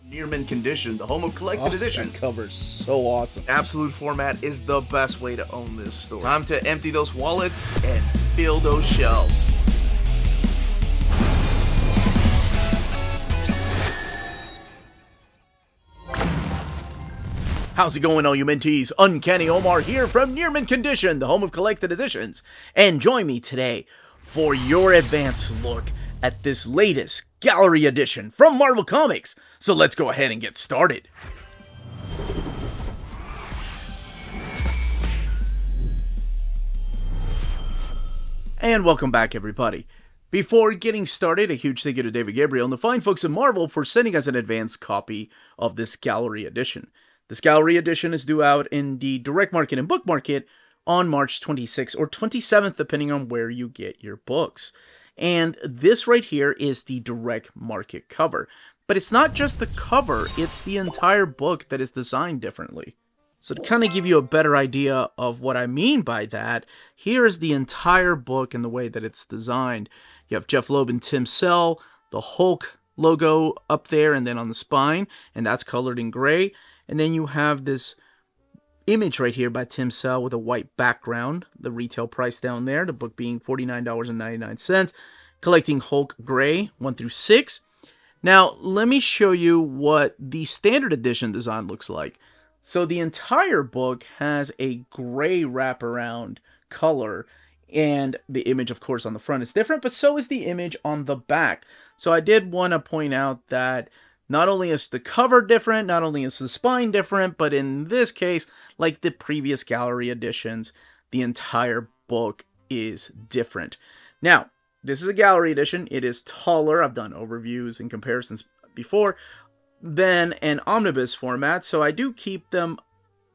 Near mint condition, the home of collected editions. That cover's so awesome. Absolute format is the best way to own this store. Time to empty those wallets and fill those shelves. How's it going, all you minties? Uncanny Omar here from Near Mint Condition, the home of collected editions. And join me today for your advanced look at this latest gallery edition from Marvel Comics. So let's go ahead and get started. And welcome back, everybody. Before getting started, a huge thank you to David Gabriel and the fine folks at Marvel for sending us an advanced copy of this gallery edition. This gallery edition is due out in the direct market and book market on March 26th or 27th, depending on where you get your books. And this right here is the direct market cover. But it's not just the cover, it's the entire book that is designed differently. So to kind of give you a better idea of what I mean by that, here is the entire book and the way that it's designed. You have Jeph Loeb and Tim Sale, the Hulk logo up there and then on the spine, and that's colored in gray. And then you have this image right here by Tim Sale with a white background, the retail price down there, the book being $49.99, collecting Hulk Gray 1 through 6. Now, let me show you what the standard edition design looks like. So the entire book has a gray wraparound color, and the image, of course, on the front is different, but so is the image on the back. So I did want to point out that not only is the cover different, not only is the spine different, but in this case, like the previous gallery editions, the entire book is different. Now, this is a gallery edition. It is taller. I've done overviews and comparisons before than an omnibus format, so I do keep them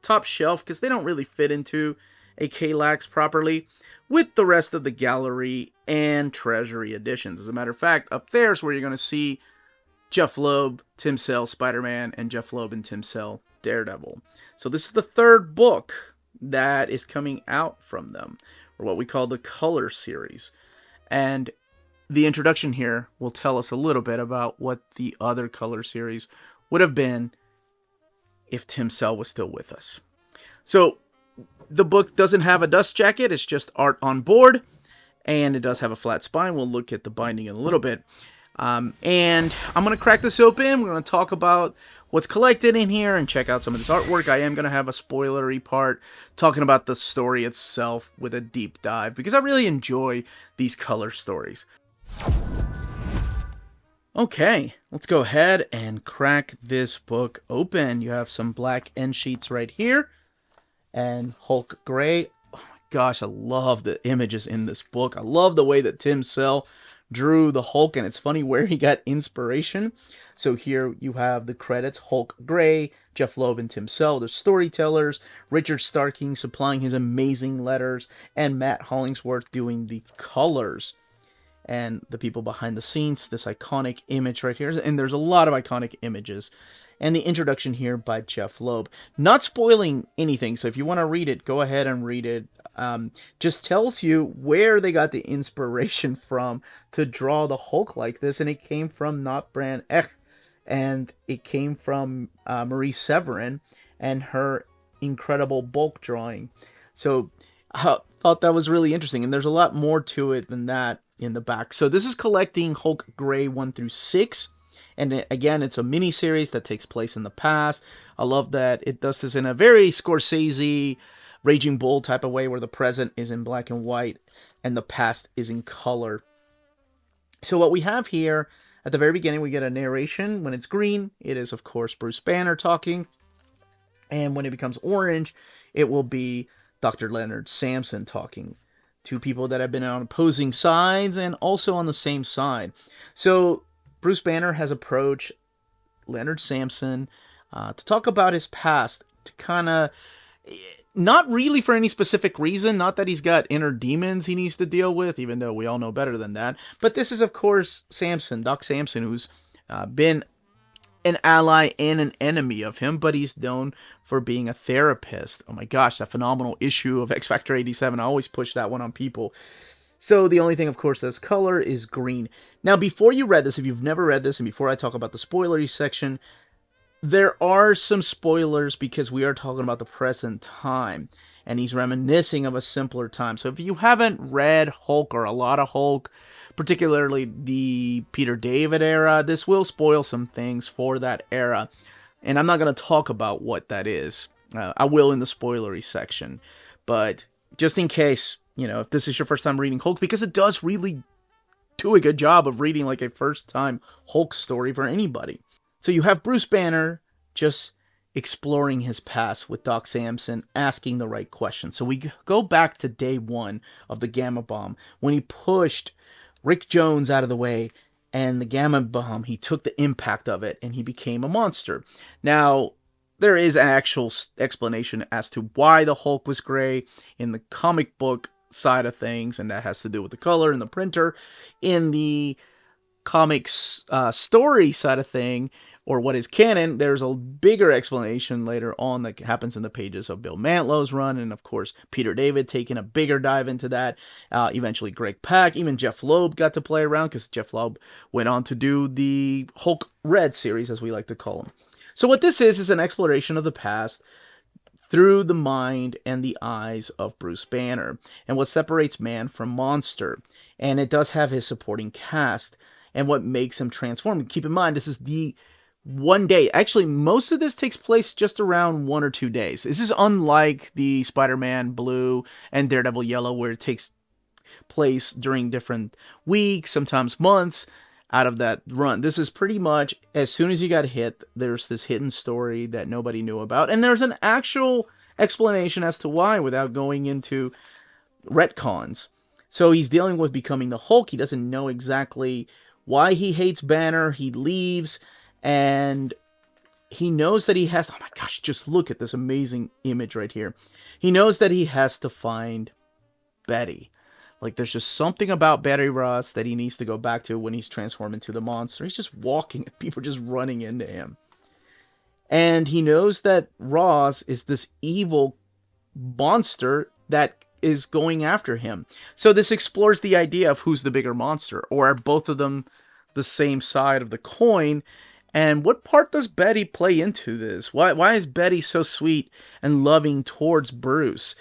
top shelf because they don't really fit into a K-Lax properly with the rest of the gallery and treasury editions. As a matter of fact, up there is where you're going to see Jeph Loeb, Tim Sale, Spider-Man, and Jeph Loeb and Tim Sale, Daredevil. So this is the third book that is coming out from them, or what we call the Color Series. And the introduction here will tell us a little bit about what the other Color Series would have been if Tim Sale was still with us. So the book doesn't have a dust jacket, it's just art on board, and it does have a flat spine. We'll look at the binding in a little bit. And I'm going to crack this open. We're going to talk about what's collected in here and check out some of this artwork. I am going to have a spoilery part talking about the story itself with a deep dive because I really enjoy these color stories. Okay, let's go ahead and crack this book open. You have some black end sheets right here and Hulk Gray. Oh my gosh, I love the images in this book. I love the way that Tim Sale drew the Hulk, and it's funny where he got inspiration. So here you have the credits: Hulk Gray, Jeph Loeb and Tim Sale, the storytellers, Richard Starking supplying his amazing letters, and Matt Hollingsworth doing the colors. And the people behind the scenes, this iconic image right here, and there's a lot of iconic images. And the introduction here by Jeph Loeb. Not spoiling anything, so if you want to read it, go ahead and read it. Just tells you where they got the inspiration from to draw the Hulk like this, and it came from Not Brand Ech, and it came from Marie Severin and her incredible bulk drawing. So I thought that was really interesting, and there's a lot more to it than that in the back. So this is collecting Hulk Gray 1 through 6. And again, it's a mini-series that takes place in the past. I love that it does this in a very Scorsese, Raging Bull type of way where the present is in black and white and the past is in color. So what we have here, at the very beginning, we get a narration. When it's green, it is, of course, Bruce Banner talking. And when it becomes orange, it will be Dr. Leonard Samson talking. Two people that have been on opposing sides and also on the same side. So Bruce Banner has approached Leonard Samson to talk about his past, to kind of, not really for any specific reason, not that he's got inner demons he needs to deal with, even though we all know better than that, but this is, of course, Samson, Doc Samson, who's been an ally and an enemy of him, but he's known for being a therapist. Oh my gosh, that phenomenal issue of X Factor 87, I always push that one on people. So the only thing, of course, that's color is green. Now, before you read this, if you've never read this, and before I talk about the spoilery section, There are some spoilers because we are talking about the present time, and he's reminiscing of a simpler time. So if you haven't read Hulk or a lot of Hulk, particularly the Peter David era, this will spoil some things for that era. And I'm not going to talk about what that is. I will in the spoilery section. But just in case, if this is your first time reading Hulk, because it does really do a good job of reading like a first time Hulk story for anybody. So you have Bruce Banner just exploring his past with Doc Samson, asking the right questions. So we go back to day one of the Gamma Bomb, when he pushed Rick Jones out of the way, and the Gamma Bomb, he took the impact of it, and he became a monster. Now, there is an actual explanation as to why the Hulk was gray in the comic book side of things, and that has to do with the color and the printer. In the comics story side of thing, or what is canon, there's a bigger explanation later on that happens in the pages of Bill Mantlow's run, and of course Peter David taking a bigger dive into that. Eventually Greg Pak, even Jeph Loeb got to play around, because Jeph Loeb went on to do the Hulk Red series, as we like to call him. So what this is an exploration of the past through the mind and the eyes of Bruce Banner, and what separates man from monster. And it does have his supporting cast, and what makes him transform. Keep in mind, this is the one day. Actually, most of this takes place just around 1 or 2 days. This is unlike the Spider-Man Blue and Daredevil Yellow, where it takes place during different weeks, sometimes months, out of that run. This is pretty much, as soon as you got hit, there's this hidden story that nobody knew about, and there's an actual explanation as to why, without going into retcons. So he's dealing with becoming the Hulk. He doesn't know exactly why he hates Banner. He leaves, and he knows that he has... Oh my gosh, just look at this amazing image right here. He knows that he has to find Betty. Like, there's just something about Betty Ross that he needs to go back to when he's transformed into the monster. He's just walking, and people are just running into him. And he knows that Ross is this evil monster that is going after him. So this explores the idea of who's the bigger monster, or are both of them the same side of the coin? And what part does Betty play into this? Why is Betty so sweet and loving towards Bruce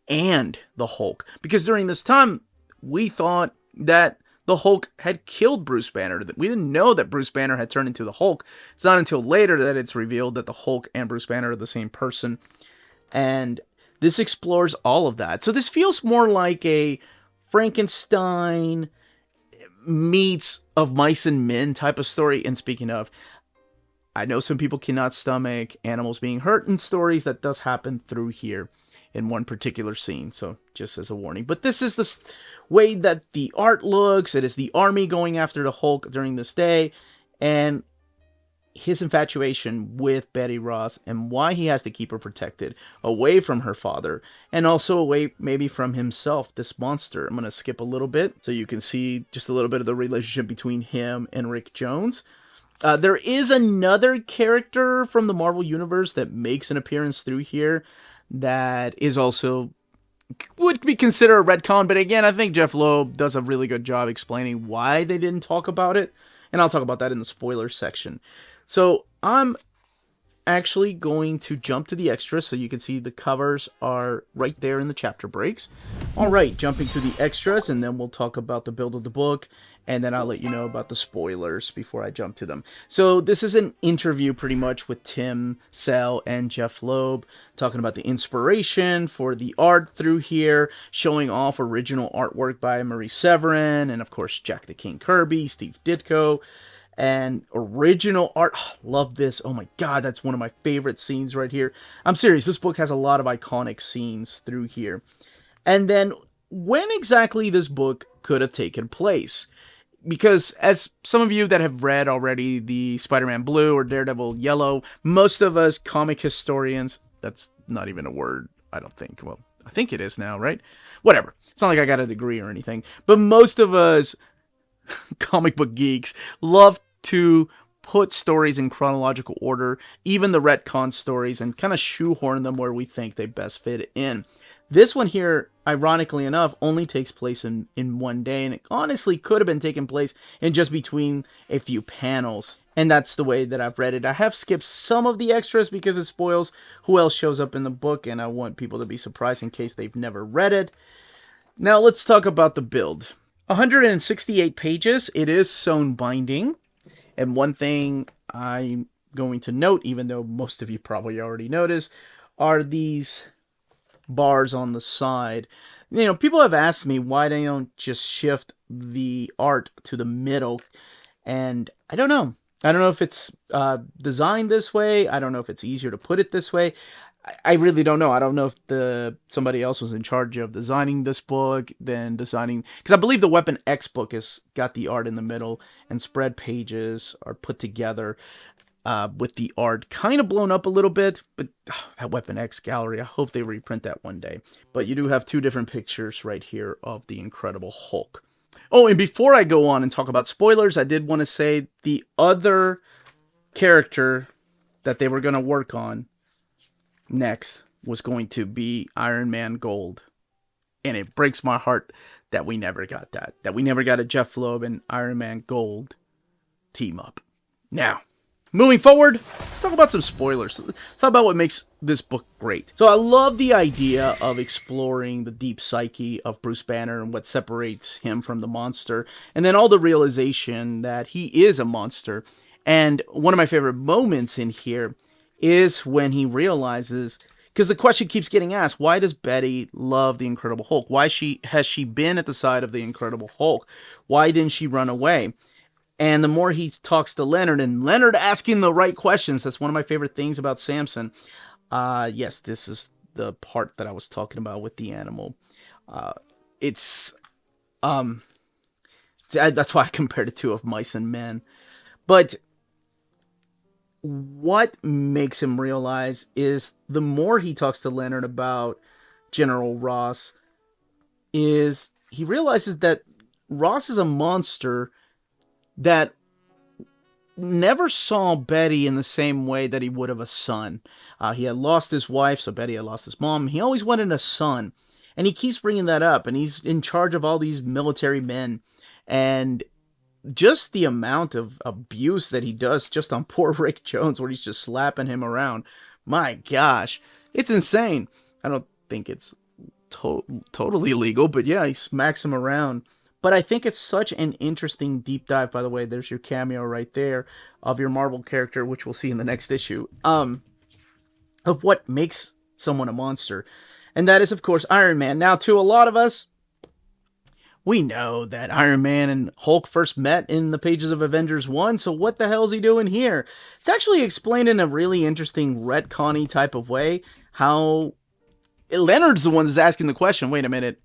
and the Hulk? Because during this time, we thought that the Hulk had killed Bruce Banner. We didn't know that Bruce Banner had turned into the Hulk. It's not until later that it's revealed that the Hulk and Bruce Banner are the same person. And this explores all of that. So this feels more like a Frankenstein meets Of Mice and Men type of story. And speaking of, I know some people cannot stomach animals being hurt in stories. That does happen through here in one particular scene, so just as a warning. But this is the way that the art looks. It is the army going after the Hulk during this day, and his infatuation with Betty Ross, and why he has to keep her protected away from her father, and also away maybe from himself, this monster. I'm going to skip a little bit so you can see just a little bit of the relationship between him and Rick Jones. There is another character from the Marvel Universe that makes an appearance through here that is also would be considered a retcon, but again, I think Jeph Loeb does a really good job explaining why they didn't talk about it, and I'll talk about that in the spoiler section. So I'm actually going to jump to the extras so you can see the covers are right there in the chapter breaks. Alright, jumping to the extras, and then we'll talk about the build of the book, and then I'll let you know about the spoilers before I jump to them. So this is an interview pretty much with Tim Sale and Jeph Loeb, talking about the inspiration for the art through here, showing off original artwork by Marie Severin, and of course Jack the King Kirby, Steve Ditko, and original art. Oh, love this. Oh my god, that's one of my favorite scenes right here. I'm serious, this book has a lot of iconic scenes through here. And then when exactly this book could have taken place. Because as some of you that have read already the Spider-Man Blue or Daredevil Yellow, most of us comic historians, that's not even a word, I don't think. Well, I think it is now, right? Whatever. It's not like I got a degree or anything. But most of us comic book geeks love to put stories in chronological order, even the retcon stories, and kind of shoehorn them where we think they best fit in. This one here, ironically enough, only takes place in one day, and it honestly could have been taking place in just between a few panels. And that's the way that I've read it. I have skipped some of the extras because it spoils who else shows up in the book, and I want people to be surprised in case they've never read it. Now let's talk about the build. 168 pages. It is sewn binding. And one thing I'm going to note, even though most of you probably already noticed, are these bars on the side. You know, people have asked me why they don't just shift the art to the middle, and I don't know. I don't know if it's designed this way. I don't know if it's easier to put it this way. I really don't know. I don't know if somebody else was in charge of designing this book, then designing, because I believe the Weapon X book has got the art in the middle, and spread pages are put together with the art kind of blown up a little bit. But that Weapon X gallery, I hope they reprint that one day. But you do have two different pictures right here of the Incredible Hulk. Oh, and before I go on and talk about spoilers, I did want to say the other character that they were going to work on next was going to be Iron Man Gold. And it breaks my heart that we never got that. That we never got a Jeph Loeb and Iron Man Gold team up. Now, moving forward, let's talk about some spoilers. Let's talk about what makes this book great. So I love the idea of exploring the deep psyche of Bruce Banner and what separates him from the monster. And then all the realization that he is a monster. And one of my favorite moments in here is when he realizes, because the question keeps getting asked, why does Betty love the Incredible Hulk? Why has she been at the side of the Incredible Hulk? Why didn't she run away? And the more he talks to Leonard, and Leonard asking the right questions, that's one of my favorite things about Samson. Yes, this is the part that I was talking about with the animal. That's why I compared it to Of Mice and Men. But what makes him realize is the more he talks to Leonard about General Ross, is he realizes that Ross is a monster that never saw Betty in the same way that he would have a son. He had lost his wife, so Betty had lost his mom. He always wanted a son, and he keeps bringing that up, and he's in charge of all these military men, and just the amount of abuse that he does just on poor Rick Jones, where he's just slapping him around. My gosh, it's insane. I don't think it's totally legal, but yeah, he smacks him around. But I think it's such an interesting deep dive. By the way, there's your cameo right there of your Marvel character, which we'll see in the next issue, of what makes someone a monster. And that is, of course, Iron Man. Now, to a lot of us, we know that Iron Man and Hulk first met in the pages of Avengers 1, so what the hell is he doing here? It's actually explained in a really interesting retconny type of way, how Leonard's the one that's asking the question, wait a minute,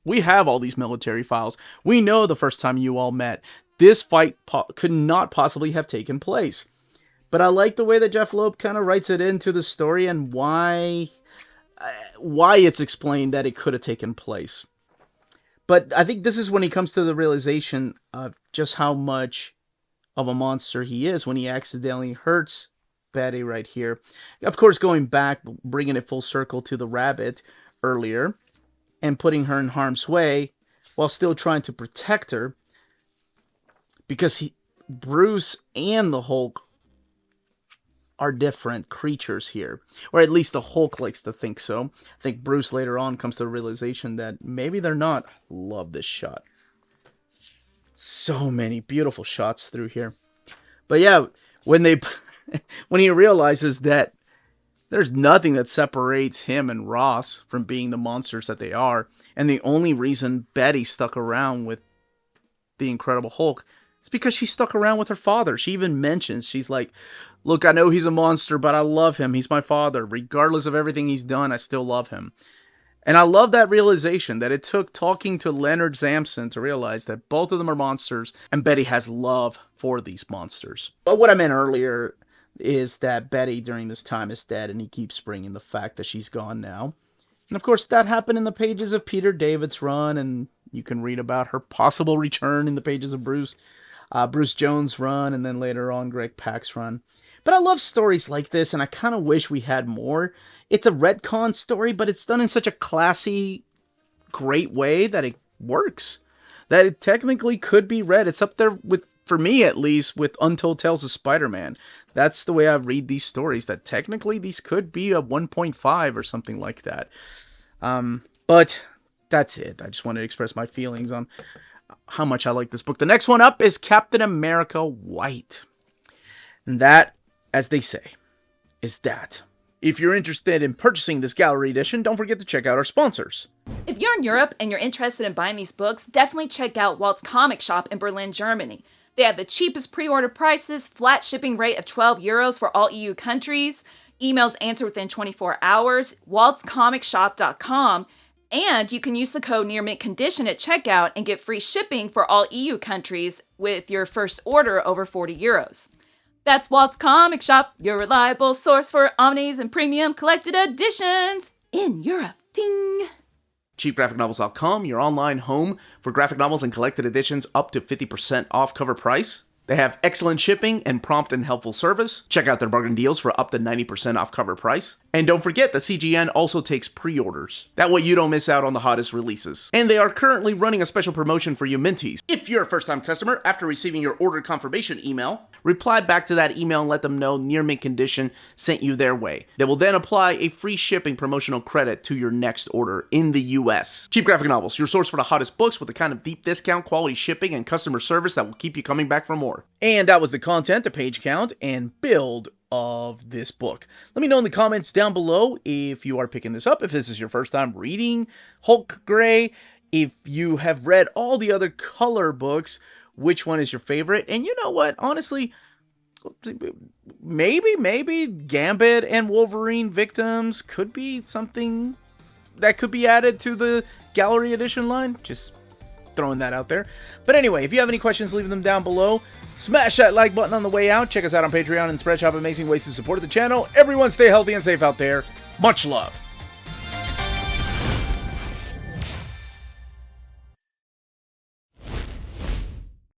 we have all these military files. We know the first time you all met, this fight could not possibly have taken place. But I like the way that Jeph Loeb kind of writes it into the story and why it's explained that it could have taken place. But I think this is when he comes to the realization of just how much of a monster he is when he accidentally hurts Betty right here. Of course, going back, bringing it full circle to the rabbit earlier and putting her in harm's way while still trying to protect her, because Bruce and the Hulk are different creatures here. Or at least the Hulk likes to think so. I think Bruce later on comes to the realization that maybe they're not. Love this shot. So many beautiful shots through here. But yeah, when he realizes that there's nothing that separates him and Ross from being the monsters that they are, and the only reason Betty stuck around with the Incredible Hulk is because she stuck around with her father. She even mentions, she's like, look, I know he's a monster, but I love him. He's my father. Regardless of everything he's done, I still love him. And I love that realization that it took talking to Leonard Samson to realize that both of them are monsters, and Betty has love for these monsters. But what I meant earlier is that Betty during this time is dead, and he keeps bringing the fact that she's gone now. And of course, that happened in the pages of Peter David's run, and you can read about her possible return in the pages of Bruce Jones' run, and then later on Greg Pak's run. But I love stories like this, and I kind of wish we had more. It's a retcon story, but it's done in such a classy, great way that it works. That it technically could be read. It's up there with for me at least, with Untold Tales of Spider-Man. That's the way I read these stories, that technically these could be a 1.5 or something like that. But that's it. I just wanted to express my feelings on how much I like this book. The next one up is Captain America White. And that, as they say, is that. If you're interested in purchasing this gallery edition, don't forget to check out our sponsors. If you're in Europe and you're interested in buying these books, definitely check out Walt's Comic Shop in Berlin, Germany. They have the cheapest pre-order prices, flat shipping rate of €12 for all EU countries, emails answered within 24 hours, waltscomicshop.com, and you can use the code nearmintcondition at checkout and get free shipping for all EU countries with your first order over €40. That's Walt's Comic Shop, your reliable source for omnis and premium collected editions in Europe. Ding! cheapgraphicnovels.com, your online home for graphic novels and collected editions up to 50% off cover price. They have excellent shipping and prompt and helpful service. Check out their bargain deals for up to 90% off cover price. And don't forget that CGN also takes pre-orders. That way you don't miss out on the hottest releases. And they are currently running a special promotion for you Minties. If you're a first-time customer, after receiving your order confirmation email, reply back to that email and let them know Near Mint Condition sent you their way. They will then apply a free shipping promotional credit to your next order in the US. Cheap Graphic Novels, your source for the hottest books with the kind of deep discount, quality shipping, and customer service that will keep you coming back for more. And that was the content, the page count, and build of this book. Let me know in the comments down below if you are picking this up, if this is your first time reading Hulk Gray, if you have read all the other color books, which one is your favorite. And you know what, honestly, maybe Gambit and Wolverine Victims could be something that could be added to the gallery edition line. Just throwing that out there. But anyway, if you have any questions, leave them down below. Smash that like button on the way out. Check us out on Patreon and Spreadshop. Amazing ways to support the channel. Everyone stay healthy and safe out there. Much love.